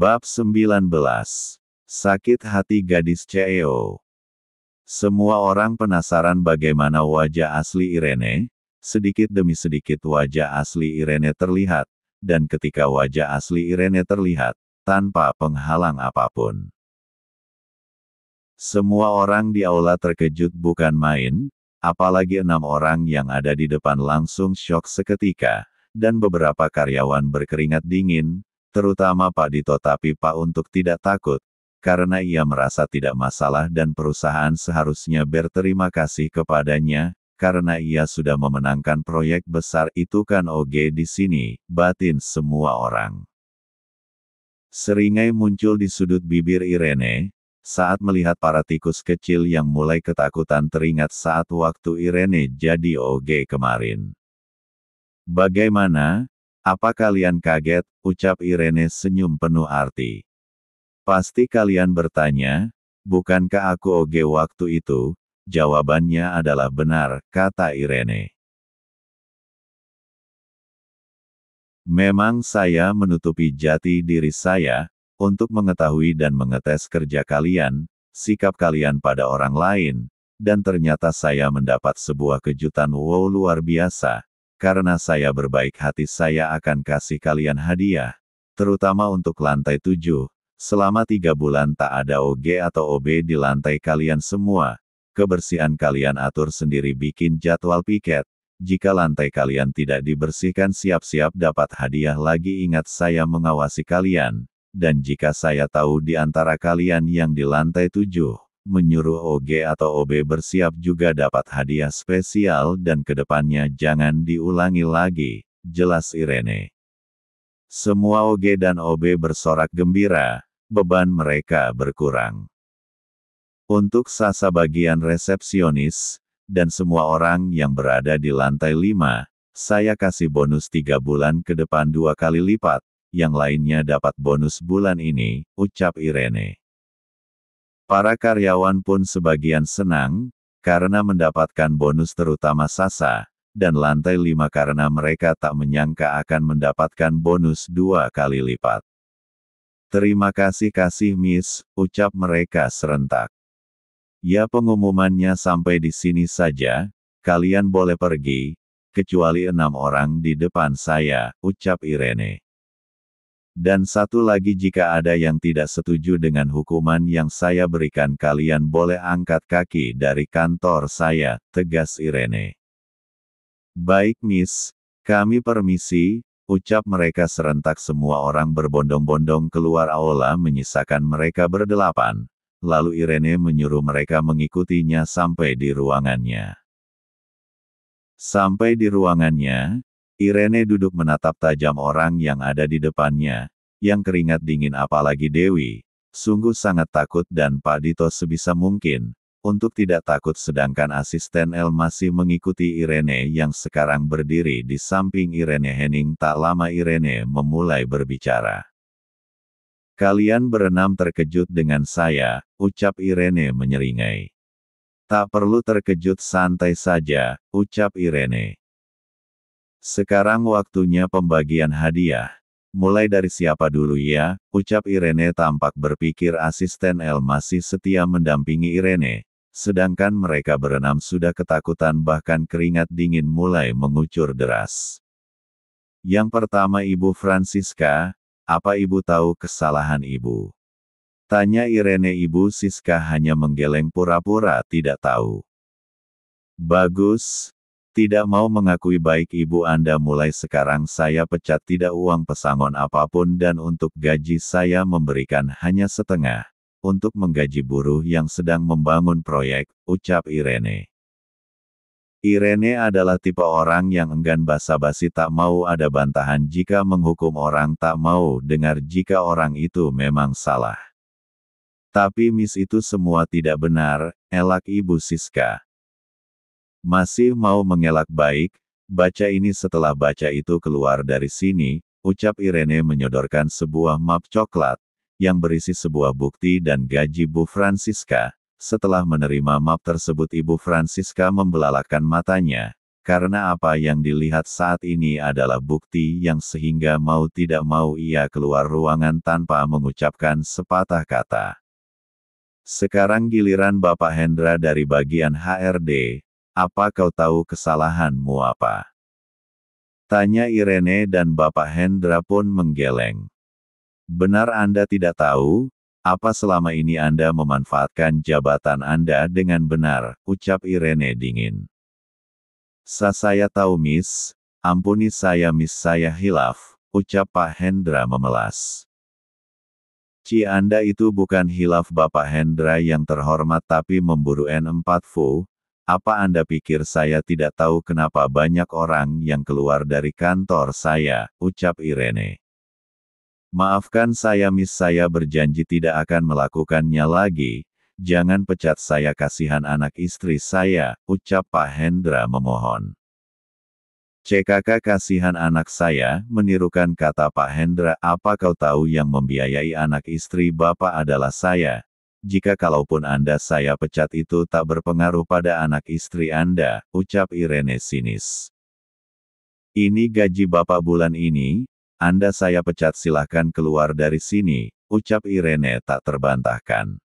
Bab 19. Sakit hati gadis CEO. Semua orang penasaran bagaimana wajah asli Irene. Sedikit demi sedikit wajah asli Irene terlihat, dan ketika wajah asli Irene terlihat, tanpa penghalang apapun. Semua orang di aula terkejut bukan main, apalagi 6 orang yang ada di depan langsung syok seketika, dan beberapa karyawan berkeringat dingin, terutama Pak Dito, tapi Pak untuk tidak takut, karena ia merasa tidak masalah dan perusahaan seharusnya berterima kasih kepadanya, karena ia sudah memenangkan proyek besar itu kan. Oke, di sini, batin semua orang. Seringai muncul di sudut bibir Irene, saat melihat para tikus kecil yang mulai ketakutan teringat saat waktu Irene jadi OG kemarin. Bagaimana? Apa kalian kaget? Ucap Irene senyum penuh arti. Pasti kalian bertanya, bukankah aku OG waktu itu? Jawabannya adalah benar, kata Irene. Memang saya menutupi jati diri saya, untuk mengetahui dan mengetes kerja kalian, sikap kalian pada orang lain, dan ternyata saya mendapat sebuah kejutan wow luar biasa. Karena saya berbaik hati, saya akan kasih kalian hadiah, terutama untuk lantai 7, selama 3 bulan tak ada OG atau OB di lantai kalian semua. Kebersihan kalian atur sendiri, bikin jadwal piket. Jika lantai kalian tidak dibersihkan, siap-siap dapat hadiah lagi. Ingat, saya mengawasi kalian, dan jika saya tahu di antara kalian yang di lantai 7, menyuruh OG atau OB bersiap, juga dapat hadiah spesial, dan kedepannya jangan diulangi lagi, jelas Irene. Semua OG dan OB bersorak gembira, beban mereka berkurang. Untuk Sasa bagian resepsionis, dan semua orang yang berada di lantai 5, saya kasih bonus 3 bulan ke depan 2 kali lipat, yang lainnya dapat bonus bulan ini, ucap Irene. Para karyawan pun sebagian senang, karena mendapatkan bonus, terutama Sasa, dan lantai 5 karena mereka tak menyangka akan mendapatkan bonus 2 kali lipat. Terima kasih Miss, ucap mereka serentak. Ya, pengumumannya sampai di sini saja, kalian boleh pergi, kecuali 6 orang di depan saya, ucap Irene. Dan satu lagi, jika ada yang tidak setuju dengan hukuman yang saya berikan, kalian boleh angkat kaki dari kantor saya, tegas Irene. Baik Miss, kami permisi, ucap mereka serentak. Semua orang berbondong-bondong keluar aula menyisakan mereka berdelapan, lalu Irene menyuruh mereka mengikutinya sampai di ruangannya. Sampai di ruangannya, Irene duduk menatap tajam orang yang ada di depannya, yang keringat dingin, apalagi Dewi, sungguh sangat takut, dan Pak Dito sebisa mungkin, untuk tidak takut, sedangkan asisten El masih mengikuti Irene yang sekarang berdiri di samping Irene. Hening. Tak lama Irene memulai berbicara. Kalian berenam terkejut dengan saya, ucap Irene menyeringai. Tak perlu terkejut, santai saja, ucap Irene. Sekarang waktunya pembagian hadiah. Mulai dari siapa dulu ya, ucap Irene. Tampak berpikir asisten El masih setia mendampingi Irene, sedangkan mereka berenam sudah ketakutan, bahkan keringat dingin mulai mengucur deras. Yang pertama Ibu Francisca, apa Ibu tahu kesalahan Ibu? Tanya Irene. Ibu Siska hanya menggeleng pura-pura tidak tahu. Bagus. Tidak mau mengakui. Baik Ibu, Anda mulai sekarang saya pecat, tidak uang pesangon apapun, dan untuk gaji saya memberikan hanya setengah, untuk menggaji buruh yang sedang membangun proyek, ucap Irene. Irene adalah tipe orang yang enggan basa-basi, tak mau ada bantahan jika menghukum orang, tak mau dengar jika orang itu memang salah. Tapi Miss, itu semua tidak benar, elak Ibu Siska. Masih mau mengelak? Baik, baca ini. Setelah baca itu keluar dari sini, ucap Irene menyodorkan sebuah map coklat, yang berisi sebuah bukti dan gaji Bu Francisca. Setelah menerima map tersebut, Ibu Francisca membelalakan matanya, karena apa yang dilihat saat ini adalah bukti yang sehingga mau tidak mau ia keluar ruangan tanpa mengucapkan sepatah kata. Sekarang giliran Bapak Hendra dari bagian HRD, apa kau tahu kesalahanmu apa? Tanya Irene dan Bapak Hendra pun menggeleng. Benar Anda tidak tahu? Apa selama ini Anda memanfaatkan jabatan Anda dengan benar, ucap Irene dingin. Saya tahu Miss, ampuni saya Miss saya hilaf, ucap Pak Hendra memelas. Anda itu bukan hilaf Bapak Hendra yang terhormat tapi memburu N4 Fu, apa Anda pikir saya tidak tahu kenapa banyak orang yang keluar dari kantor saya, ucap Irene. Maafkan saya Miss saya berjanji tidak akan melakukannya lagi, jangan pecat saya kasihan anak istri saya, ucap Pak Hendra memohon. CKK kasihan anak saya, menirukan kata Pak Hendra, apa kau tahu yang membiayai anak istri Bapak adalah saya. Jika kalaupun Anda saya pecat itu tak berpengaruh pada anak istri Anda, ucap Irene sinis. Ini gaji Bapak bulan ini, Anda saya pecat silahkan keluar dari sini, ucap Irene tak terbantahkan.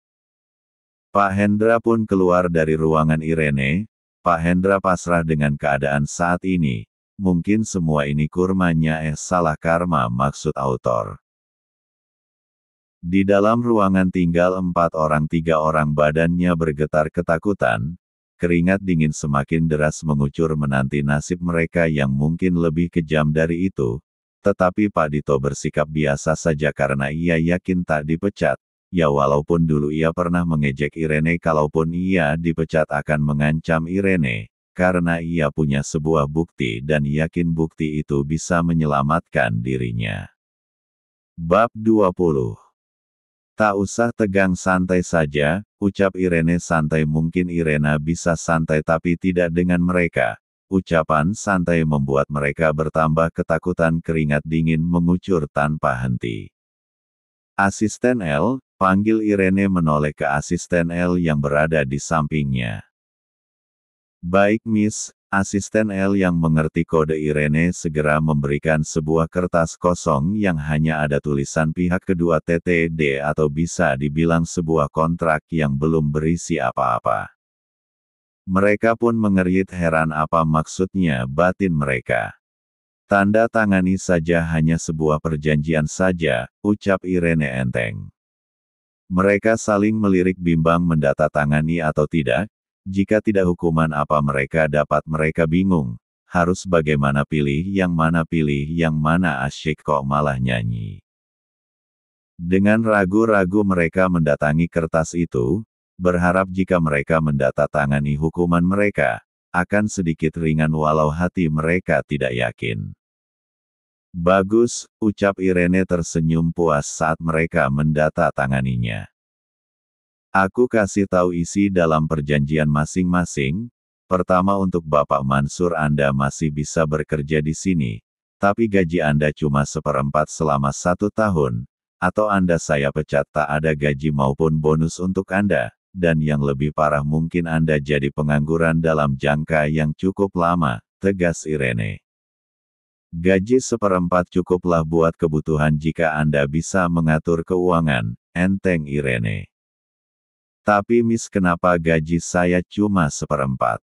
Pak Hendra pun keluar dari ruangan Irene, Pak Hendra pasrah dengan keadaan saat ini, mungkin semua ini kurmanya salah karma maksud autor. Di dalam ruangan tinggal 4 orang 3 orang badannya bergetar ketakutan, keringat dingin semakin deras mengucur menanti nasib mereka yang mungkin lebih kejam dari itu. Tetapi Pak Dito bersikap biasa saja karena ia yakin tak dipecat, ya walaupun dulu ia pernah mengejek Irene kalaupun ia dipecat akan mengancam Irene, karena ia punya sebuah bukti dan yakin bukti itu bisa menyelamatkan dirinya. Bab 20. Tak usah tegang santai saja, ucap Irene santai mungkin Irena bisa santai tapi tidak dengan mereka. Ucapan santai membuat mereka bertambah ketakutan keringat dingin mengucur tanpa henti. Asisten L, panggil Irene menoleh ke asisten L yang berada di sampingnya. Baik Miss, asisten L yang mengerti kode Irene segera memberikan sebuah kertas kosong yang hanya ada tulisan pihak kedua TTD atau bisa dibilang sebuah kontrak yang belum berisi apa-apa. Mereka pun mengerit heran apa maksudnya batin mereka. Tanda tangani saja hanya sebuah perjanjian saja, ucap Irene enteng. Mereka saling melirik bimbang mendatatangani atau tidak, jika tidak hukuman apa mereka dapat mereka bingung, harus bagaimana pilih yang mana asyik kok malah nyanyi. Dengan ragu-ragu mereka mendatangi kertas itu, berharap jika mereka mendatatangani hukuman mereka, akan sedikit ringan walau hati mereka tidak yakin. Bagus, ucap Irene tersenyum puas saat mereka mendatatanganinya. Aku kasih tahu isi dalam perjanjian masing-masing. Pertama untuk Bapak Mansur Anda masih bisa bekerja di sini, tapi gaji Anda cuma 1/4 selama 1 tahun, atau Anda saya pecat tak ada gaji maupun bonus untuk Anda. Dan yang lebih parah mungkin Anda jadi pengangguran dalam jangka yang cukup lama, tegas Irene. Gaji 1/4 cukuplah buat kebutuhan jika Anda bisa mengatur keuangan, enteng Irene. Tapi Miss kenapa gaji saya cuma 1/4?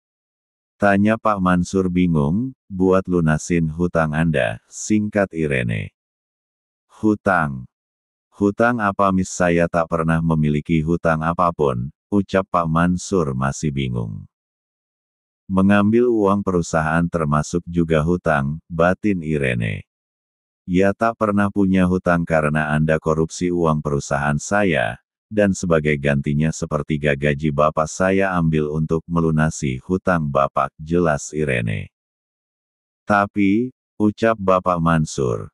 Tanya Pak Mansur bingung, buat lunasin hutang Anda, singkat Irene. Hutang? Hutang apa Miss saya tak pernah memiliki hutang apapun, ucap Pak Mansur masih bingung. Mengambil uang perusahaan termasuk juga hutang, batin Irene. Ya tak pernah punya hutang karena Anda korupsi uang perusahaan saya, dan sebagai gantinya 1/3 gaji Bapak saya ambil untuk melunasi hutang Bapak, jelas Irene. Tapi, ucap Bapak Mansur.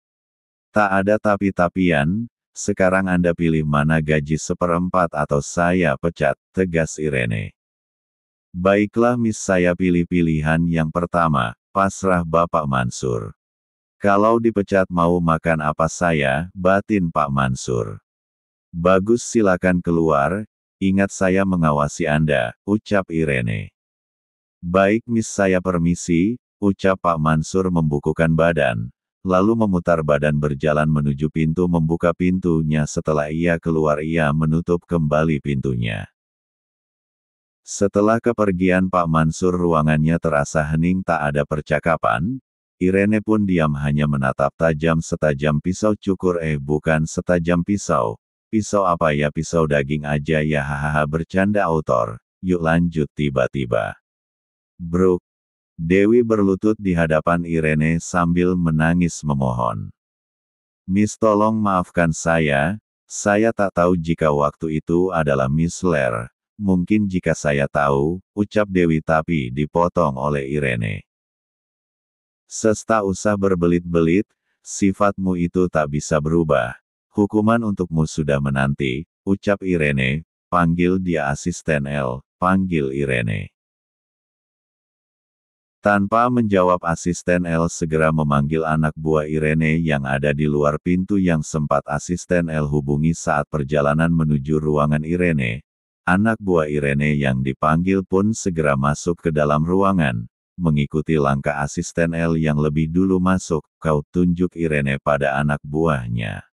Tak ada tapi-tapian. Sekarang Anda pilih mana gaji 1/4 atau saya pecat, tegas Irene. Baiklah Miss saya pilih pilihan yang pertama, pasrah Bapak Mansur. Kalau dipecat mau makan apa saya, batin Pak Mansur. Bagus silakan keluar, ingat saya mengawasi Anda, ucap Irene. Baik Miss saya permisi, ucap Pak Mansur membukukan badan, lalu memutar badan berjalan menuju pintu membuka pintunya setelah ia keluar ia menutup kembali pintunya. Setelah kepergian Pak Mansur ruangannya terasa hening tak ada percakapan, Irene pun diam hanya menatap tajam setajam pisau cukur bukan setajam pisau. Pisau apa ya pisau daging aja ya hahaha bercanda autor, yuk lanjut tiba-tiba. Bruk. Dewi berlutut di hadapan Irene sambil menangis memohon. Miss tolong maafkan saya tak tahu jika waktu itu adalah Miss Ler. Mungkin jika saya tahu, ucap Dewi tapi dipotong oleh Irene. Tak usah berbelit-belit, sifatmu itu tak bisa berubah. Hukuman untukmu sudah menanti, ucap Irene, panggil dia asisten L, panggil Irene. Tanpa menjawab asisten L segera memanggil anak buah Irene yang ada di luar pintu yang sempat asisten L hubungi saat perjalanan menuju ruangan Irene. Anak buah Irene yang dipanggil pun segera masuk ke dalam ruangan, mengikuti langkah asisten L yang lebih dulu masuk, kau tunjuk Irene pada anak buahnya.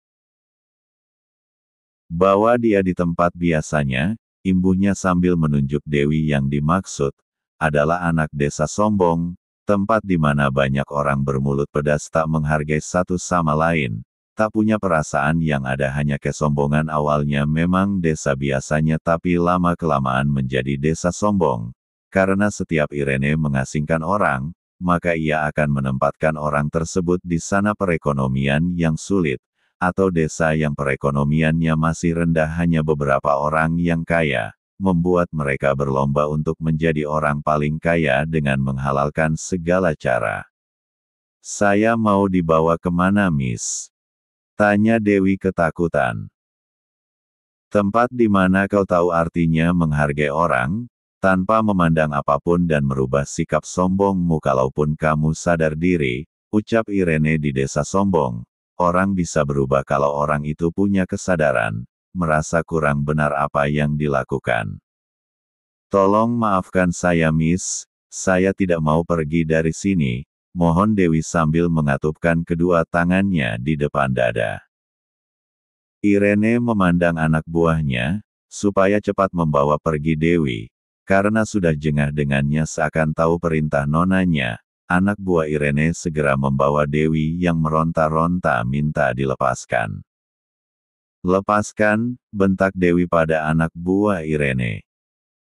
Bawa dia di tempat biasanya, imbuhnya sambil menunjuk Dewi yang dimaksud adalah anak desa sombong, tempat di mana banyak orang bermulut pedas tak menghargai satu sama lain, tak punya perasaan yang ada hanya kesombongan awalnya memang desa biasanya tapi lama-kelamaan menjadi desa sombong. Karena setiap Irene mengasingkan orang, maka ia akan menempatkan orang tersebut di sana perekonomian yang sulit, atau desa yang perekonomiannya masih rendah hanya beberapa orang yang kaya. Membuat mereka berlomba untuk menjadi orang paling kaya dengan menghalalkan segala cara. Saya mau dibawa kemana Miss? Tanya Dewi ketakutan. Tempat di mana kau tahu artinya menghargai orang, tanpa memandang apapun dan merubah sikap sombongmu kalaupun kamu sadar diri, ucap Irene di desa sombong. Orang bisa berubah kalau orang itu punya kesadaran. Merasa kurang benar apa yang dilakukan. Tolong maafkan saya Miss, saya tidak mau pergi dari sini, mohon Dewi sambil mengatupkan kedua tangannya di depan dada. Irene memandang anak buahnya, supaya cepat membawa pergi Dewi, karena sudah jengah dengannya seakan tahu perintah nonanya, anak buah Irene segera membawa Dewi yang meronta-ronta minta dilepaskan. Lepaskan, bentak Dewi pada anak buah Irene.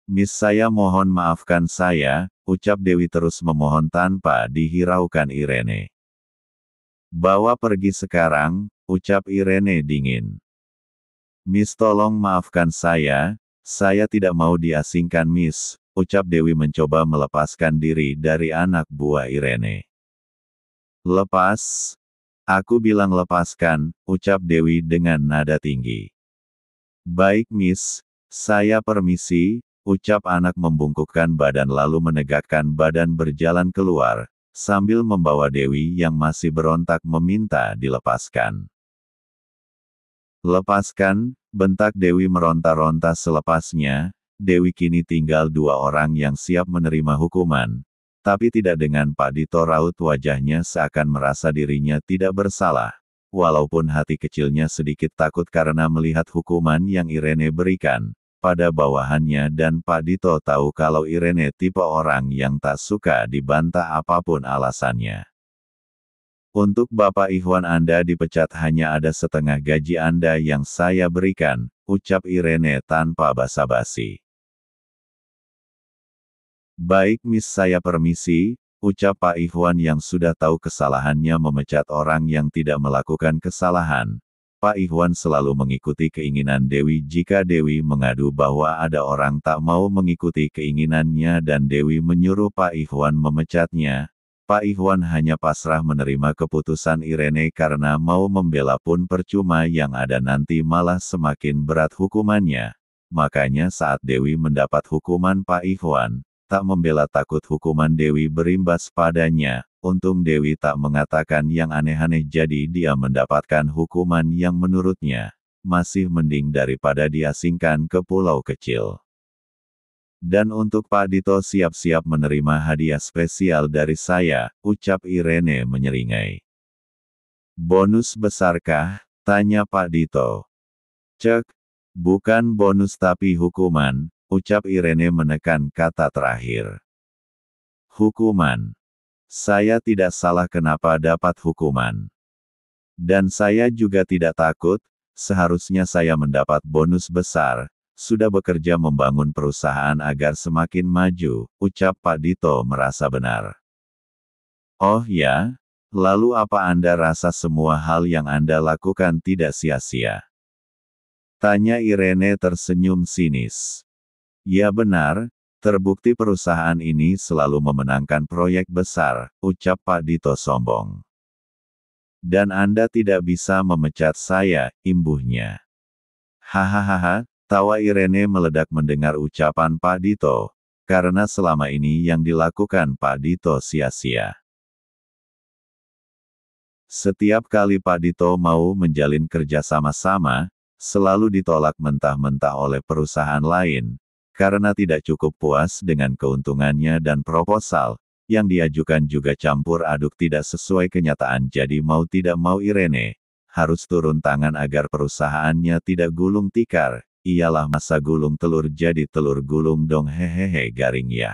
Miss saya mohon maafkan saya, ucap Dewi terus memohon tanpa dihiraukan Irene. Bawa pergi sekarang, ucap Irene dingin. Miss tolong maafkan saya tidak mau diasingkan Miss, ucap Dewi mencoba melepaskan diri dari anak buah Irene. Lepas. Aku bilang lepaskan, ucap Dewi dengan nada tinggi. Baik Miss, saya permisi, ucap anak membungkukkan badan lalu menegakkan badan berjalan keluar, sambil membawa Dewi yang masih berontak meminta dilepaskan. Lepaskan, bentak Dewi meronta-ronta selepasnya, Dewi kini tinggal dua orang yang siap menerima hukuman. Tapi tidak dengan Pak Dito raut wajahnya seakan merasa dirinya tidak bersalah. Walaupun hati kecilnya sedikit takut karena melihat hukuman yang Irene berikan pada bawahannya dan Pak Dito tahu kalau Irene tipe orang yang tak suka dibantah apapun alasannya. Untuk Bapak Ikhwan Anda dipecat hanya ada setengah gaji Anda yang saya berikan, ucap Irene tanpa basa-basi. Baik Miss saya permisi, ucap Pak Ikhwan yang sudah tahu kesalahannya memecat orang yang tidak melakukan kesalahan. Pak Ikhwan selalu mengikuti keinginan Dewi jika Dewi mengadu bahwa ada orang tak mau mengikuti keinginannya dan Dewi menyuruh Pak Ikhwan memecatnya. Pak Ikhwan hanya pasrah menerima keputusan Irene karena mau membela pun percuma yang ada nanti malah semakin berat hukumannya. Makanya saat Dewi mendapat hukuman Pak Ikhwan, tak membela takut hukuman Dewi berimbas padanya, untung Dewi tak mengatakan yang aneh-aneh jadi dia mendapatkan hukuman yang menurutnya, masih mending daripada diasingkan ke pulau kecil. Dan untuk Pak Dito siap-siap menerima hadiah spesial dari saya, ucap Irene menyeringai. Bonus besarkah? Tanya Pak Dito. Cek, bukan bonus tapi hukuman, ucap Irene menekan kata terakhir. Hukuman. Saya tidak salah kenapa dapat hukuman. Dan saya juga tidak takut, seharusnya saya mendapat bonus besar. Sudah bekerja membangun perusahaan agar semakin maju, ucap Pak Dito merasa benar. Oh ya? Lalu apa Anda rasa semua hal yang Anda lakukan tidak sia-sia? Tanya Irene tersenyum sinis. Ya benar, terbukti perusahaan ini selalu memenangkan proyek besar, ucap Pak Dito sombong. Dan Anda tidak bisa memecat saya, imbuhnya. Hahaha. Tawa Irene meledak mendengar ucapan Pak Dito, karena selama ini yang dilakukan Pak Dito sia-sia. Setiap kali Pak Dito mau menjalin kerja sama-sama, selalu ditolak mentah-mentah oleh perusahaan lain, karena tidak cukup puas dengan keuntungannya dan proposal, yang diajukan juga campur aduk tidak sesuai kenyataan. Jadi mau tidak mau Irene harus turun tangan agar perusahaannya tidak gulung tikar. Iyalah masa gulung telur jadi telur gulung dong, hehehe, garing ya.